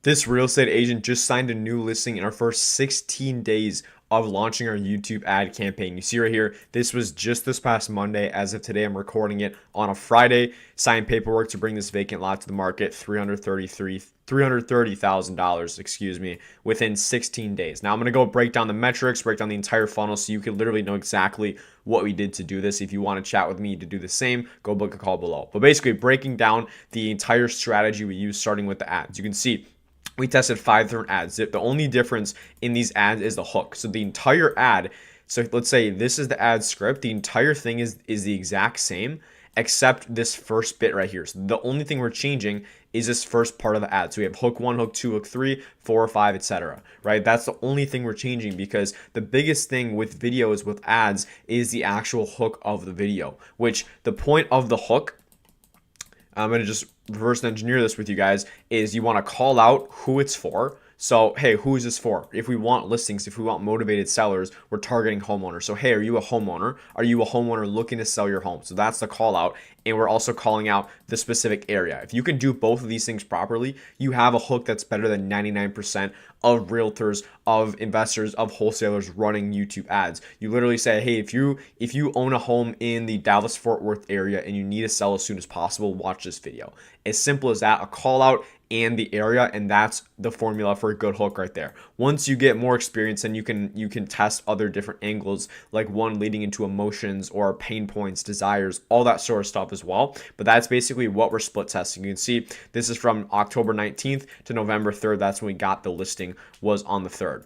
This real estate agent just signed a new listing in our first 16 days of launching our YouTube ad campaign. You see right here, this was just this past Monday. As of today, I'm recording it on a Friday. Signed paperwork to bring this vacant lot to the market, $330,000, excuse me, within 16 days. Now I'm gonna go break down the metrics, break down the entire funnel, so you can literally know exactly what we did to do this. If you want to chat with me to do the same, go book a call below. But basically, breaking down the entire strategy we use, starting with the ads. You can see we tested 5 different ads. The only difference in these ads is the hook. So the entire ad, so let's say this is the ad script, the entire thing is the exact same, except this first bit right here. So the only thing we're changing is this first part of the ad. So we have hook 1, hook 2, hook 3, 4, 5, etc. Right? That's the only thing we're changing, because the biggest thing with videos, with ads, is the actual hook of the video, which the point of the hook, I'm going to just reverse engineer this with you guys, is you want to call out who it's for. So, hey, who is this for? If we want listings, if we want motivated sellers, we're targeting homeowners. So, hey, are you a homeowner? Are you a homeowner looking to sell your home? So that's the call out. And we're also calling out the specific area. If you can do both of these things properly, you have a hook that's better than 99% of realtors, of investors, of wholesalers running YouTube ads. You literally say, hey, if you own a home in the Dallas-Fort Worth area and you need to sell as soon as possible, watch this video. As simple as that, a call out and the area, and that's the formula for a good hook right there. Once you get more experience, then you can test other different angles, like one leading into emotions or pain points, desires, all that sort of stuff as well. But that's basically what we're split testing. You can see this is from October 19th to November 3rd. That's when we got the listing, was on the 3rd.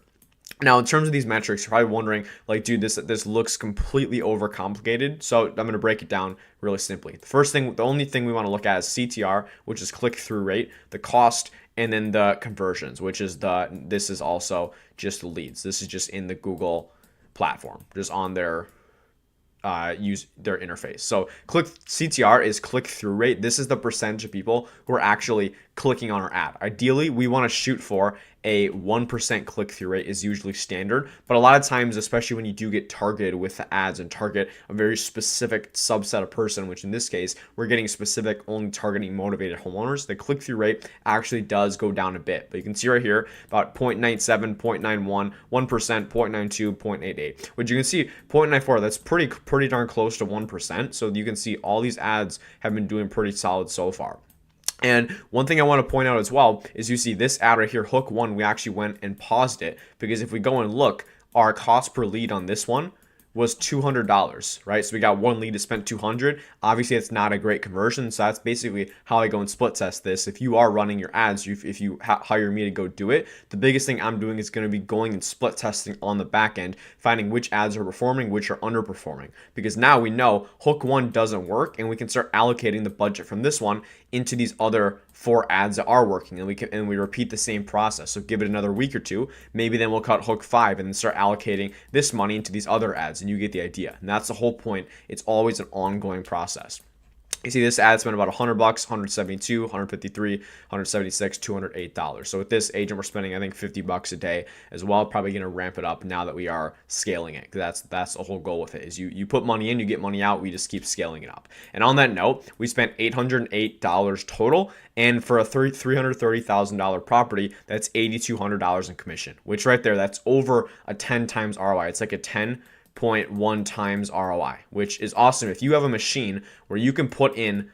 Now, in terms of these metrics, you're probably wondering, like, dude, this looks completely overcomplicated. So I'm going to break it down really simply. The only thing we want to look at is CTR, which is click-through rate, the cost, and then the conversions, which is this is also just the leads. This is just in the Google platform, just on their use their interface. So CTR is click-through rate. This is the percentage of people who are actually clicking on our ad. Ideally, we want to shoot for a 1% click-through rate is usually standard, but a lot of times, especially when you do get targeted with the ads and target a very specific subset of person, which in this case, we're getting specific, only targeting motivated homeowners, the click-through rate actually does go down a bit. But you can see right here, about 0.97, 0.91, 1%, 0.92, 0.88, which you can see 0.94, that's pretty darn close to 1%. So you can see all these ads have been doing pretty solid so far. And one thing I want to point out as well is you see this ad right here, hook 1, we actually went and paused it, because if we go and look, our cost per lead on this one was $200, right? So we got one lead to spend $200. Obviously, it's not a great conversion. So that's basically how I go and split test this. If you are running your ads, if you hire me to go do it, the biggest thing I'm doing is going to be going and split testing on the back end, finding which ads are performing, which are underperforming. Because now we know hook 1 doesn't work, and we can start allocating the budget from this one into these other 4 ads that are working, and we repeat the same process. So give it another week or two, maybe then we'll cut hook 5 and then start allocating this money into these other ads, and you get the idea. And that's the whole point. It's always an ongoing process. You see this ad spent about $100, 172, 153, 176, $208. So with this agent, we're spending, I think, $50 a day as well. Probably going to ramp it up now that we are scaling it. That's the whole goal with it, is you put money in, you get money out. We just keep scaling it up. And on that note, we spent $808 total. And for a $330,000 property, that's $8,200 in commission, which right there, that's over a 10 times ROI. It's like a 10.1 times ROI, which is awesome. If you have a machine where you can put in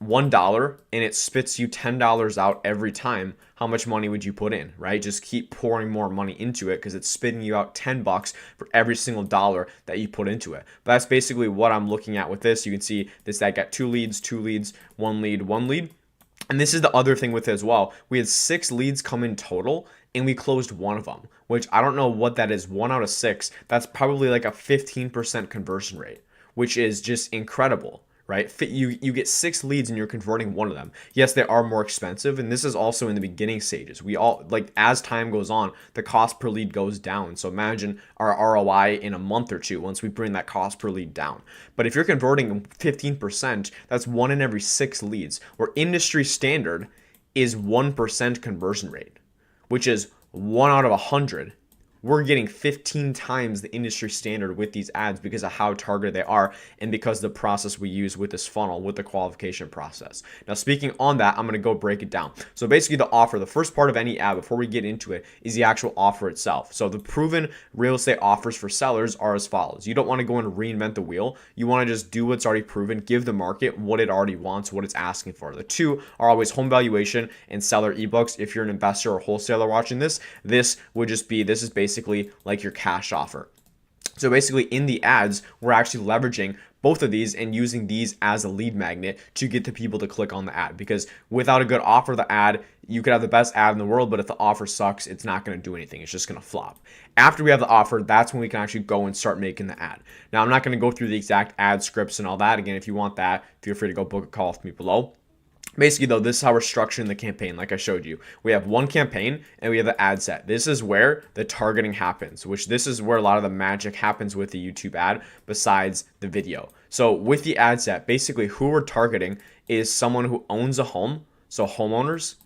$1 and it spits you $10 out every time, how much money would you put in, right? Just keep pouring more money into it, because it's spitting you out $10 for every single dollar that you put into it. But that's basically what I'm looking at with this. You can see this ad got 2 leads, 2 leads, 1 lead, 1 lead. And this is the other thing with it as well. We had 6 leads come in total, and we closed 1 of them, which I don't know what that is. 1 out of 6, that's probably like a 15% conversion rate, which is just incredible, right? You get 6 leads and you're converting 1 of them. Yes, they are more expensive, and this is also in the beginning stages. We all, like, as time goes on, the cost per lead goes down. So imagine our ROI in a month or 2 once we bring that cost per lead down. But if you're converting 15%, that's 1 in every 6 leads, where industry standard is 1% conversion rate, which is 1 out of 100. we're getting 15 times the industry standard with these ads because of how targeted they are and because of the process we use with this funnel, with the qualification process. Now, speaking on that, I'm going to go break it down. So basically the offer, the first part of any ad before we get into it is the actual offer itself. So the proven real estate offers for sellers are as follows. You don't want to go and reinvent the wheel. You want to just do what's already proven, give the market what it already wants, what it's asking for. The two are always home valuation and seller ebooks. If you're an investor or wholesaler watching this, this is basically like your cash offer. So basically in the ads, we're actually leveraging both of these and using these as a lead magnet to get the people to click on the ad, because without a good offer, the ad, you could have the best ad in the world, but if the offer sucks, it's not going to do anything. It's just going to flop. After we have the offer, that's when we can actually go and start making the ad. Now, I'm not going to go through the exact ad scripts and all that. Again, if you want that, feel free to go book a call with me below. Basically, though, this is how we're structuring the campaign. Like I showed you, we have one campaign and we have the ad set. This is where the targeting happens, which this is where a lot of the magic happens with the YouTube ad besides the video. So with the ad set, basically who we're targeting is someone who owns a home, so homeowners,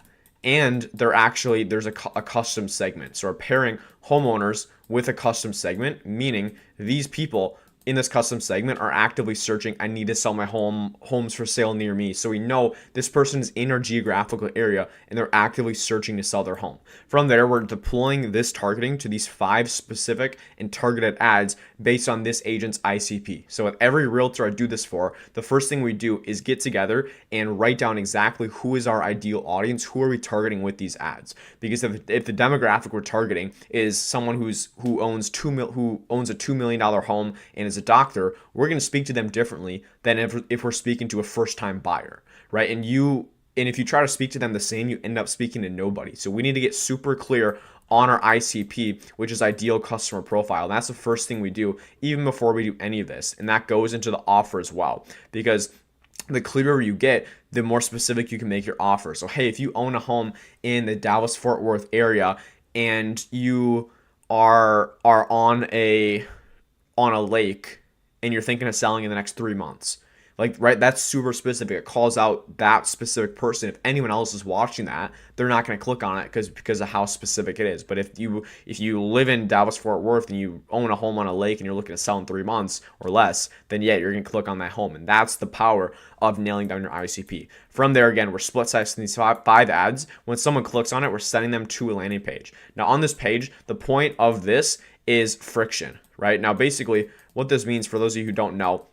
and there's a custom segment. So we're pairing homeowners with a custom segment, meaning these people in this custom segment are actively searching, I need to sell my homes for sale near me. So we know this person is in our geographical area and they're actively searching to sell their home. From there, we're deploying this targeting to these 5 specific and targeted ads based on this agent's ICP. So with every realtor I do this for, the first thing we do is get together and write down exactly who is our ideal audience, who are we targeting with these ads. Because if the demographic we're targeting is someone who owns a $2 million home and is a doctor, we're going to speak to them differently than if we're speaking to a first-time buyer, right? And if you try to speak to them the same, you end up speaking to nobody. So we need to get super clear on our ICP, which is ideal customer profile. And that's the first thing we do even before we do any of this. And that goes into the offer as well, because the clearer you get, the more specific you can make your offer. So, hey, if you own a home in the Dallas-Fort Worth area and you are on a lake and you're thinking of selling in the next 3 months, right, that's super specific. It calls out that specific person. If anyone else is watching that, they're not going to click on it because of how specific it is. But if you live in Dallas-Fort Worth and you own a home on a lake and you're looking to sell in 3 months or less, then yeah, you're going to click on that home. And that's the power of nailing down your ICP. From there, again, we're split testing these 5 ads. When someone clicks on it, we're sending them to a landing page. Now on this page, the point of this is friction, right? Now basically what this means, for those of you who don't know,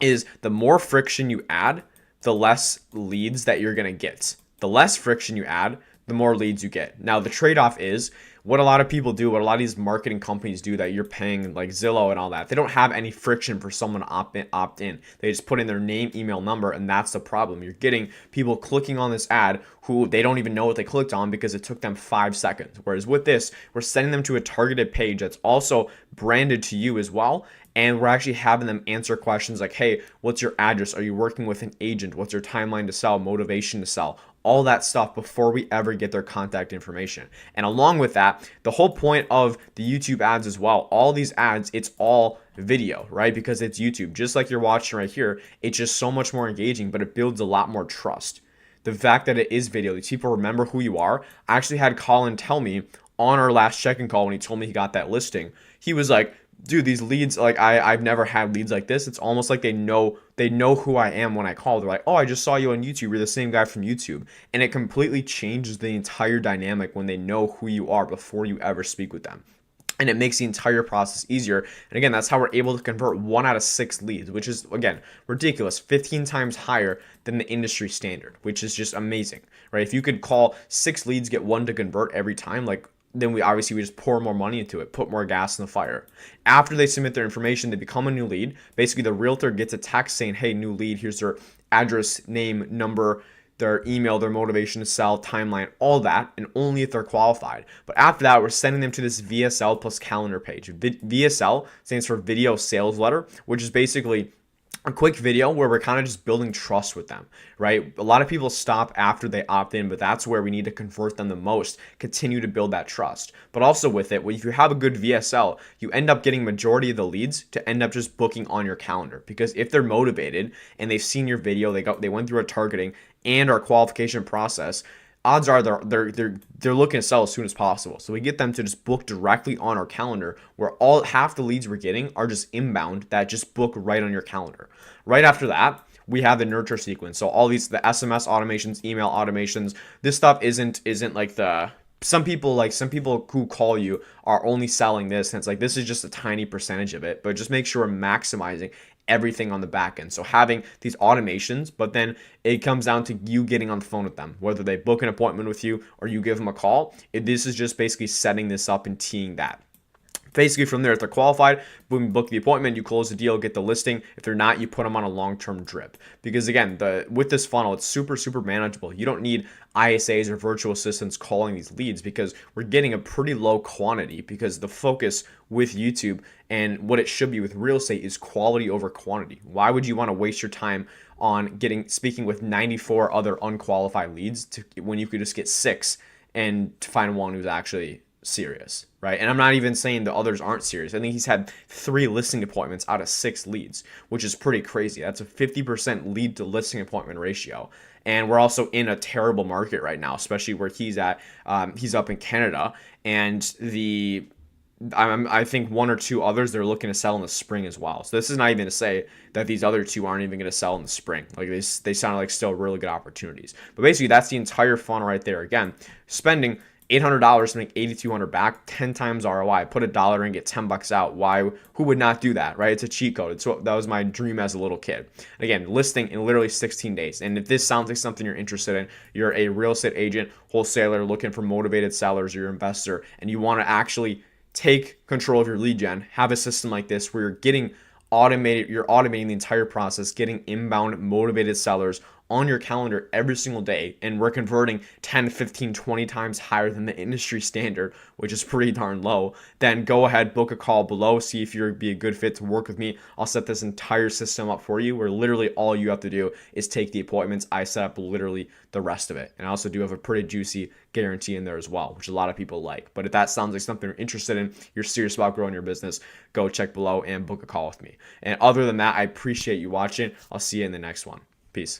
is the more friction you add, the less leads that you're going to get. The less friction you add, the more leads you get. Now, the trade-off is what a lot of people do, what a lot of these marketing companies do that you're paying, like Zillow and all that. They don't have any friction for someone to opt in. They just put in their name, email, number, and that's the problem. You're getting people clicking on this ad who they don't even know what they clicked on because it took them 5 seconds. Whereas with this, we're sending them to a targeted page that's also branded to you as well. And we're actually having them answer questions like, hey, what's your address? Are you working with an agent? What's your timeline to sell, motivation to sell? All that stuff before we ever get their contact information. And along with that, the whole point of the YouTube ads as well, all these ads, it's all video, right? Because it's YouTube. Just like you're watching right here, it's just so much more engaging, but it builds a lot more trust. The fact that it is video, these people remember who you are. I actually had Colin tell me on our last check-in call when he told me he got that listing, he was like, dude, these leads, like I've never had leads like this. It's almost like they know who I am when I call. They're like, oh, I just saw you on YouTube. You're the same guy from YouTube. And it completely changes the entire dynamic when they know who you are before you ever speak with them. And it makes the entire process easier. And again, that's how we're able to convert 1 out of 6 leads, which is, again, ridiculous, 15 times higher than the industry standard, which is just amazing, right? If you could call 6 leads, get 1 to convert every time, then we just pour more money into it, put more gas in the fire. After they submit their information, they become a new lead. Basically, the realtor gets a text saying, hey, new lead, here's their address, name, number, their email, their motivation to sell, timeline, all that, and only if they're qualified. But after that, we're sending them to this VSL plus calendar page. VSL stands for video sales letter, which is basically a quick video where we're kind of just building trust with them, right? A lot of people stop after they opt in, but that's where we need to convert them the most, continue to build that trust. But also with it, if you have a good VSL, you end up getting majority of the leads to end up just booking on your calendar, because if they're motivated and they've seen your video, they went through our targeting and our qualification process, odds are they're looking to sell as soon as possible. So we get them to just book directly on our calendar, where all half the leads we're getting are just inbound that just book right on your calendar. Right after that, we have the nurture sequence. So all the SMS automations, email automations. This stuff isn't like the some people who call you are only selling this, and it's like this is just a tiny percentage of it. But just make sure we're maximizing everything on the back end. So having these automations, but then it comes down to you getting on the phone with them, whether they book an appointment with you or you give them a call. This is just basically setting this up and teeing that. Basically, from there, if they're qualified, boom, book the appointment, you close the deal, get the listing. If they're not, you put them on a long-term drip. Because again, with this funnel, it's super, super manageable. You don't need ISAs or virtual assistants calling these leads, because we're getting a pretty low quantity, because the focus with YouTube and what it should be with real estate is quality over quantity. Why would you want to waste your time on speaking with 94 other unqualified leads when you could just get 6 and to find one who's actually serious, right? And I'm not even saying the others aren't serious. I think he's had 3 listing appointments out of 6 leads, which is pretty crazy. That's a 50% lead to listing appointment ratio. And we're also in a terrible market right now, especially where he's at. He's up in Canada, and I think 1 or 2 others they're looking to sell in the spring as well. So this is not even to say that these other 2 aren't even going to sell in the spring. Like they sound like still really good opportunities. But basically, that's the entire funnel right there. Again, spending $800 to make $8,200 back, 10 times ROI. Put $1 in, get $10 out. Why? Who would not do that, right? It's a cheat code. That was my dream as a little kid. Again, listing in literally 16 days. And if this sounds like something you're interested in, you're a real estate agent, wholesaler looking for motivated sellers, you're an investor, and you want to actually take control of your lead gen, have a system like this where you're automating the entire process, getting inbound motivated sellers on your calendar every single day, and we're converting 10, 15, 20 times higher than the industry standard, which is pretty darn low, then go ahead, book a call below, see if you'd be a good fit to work with me. I'll set this entire system up for you, where literally all you have to do is take the appointments. I set up literally the rest of it. And I also do have a pretty juicy guarantee in there as well, which a lot of people like. But if that sounds like something you're interested in, you're serious about growing your business, go check below and book a call with me. And other than that, I appreciate you watching. I'll see you in the next one. Peace.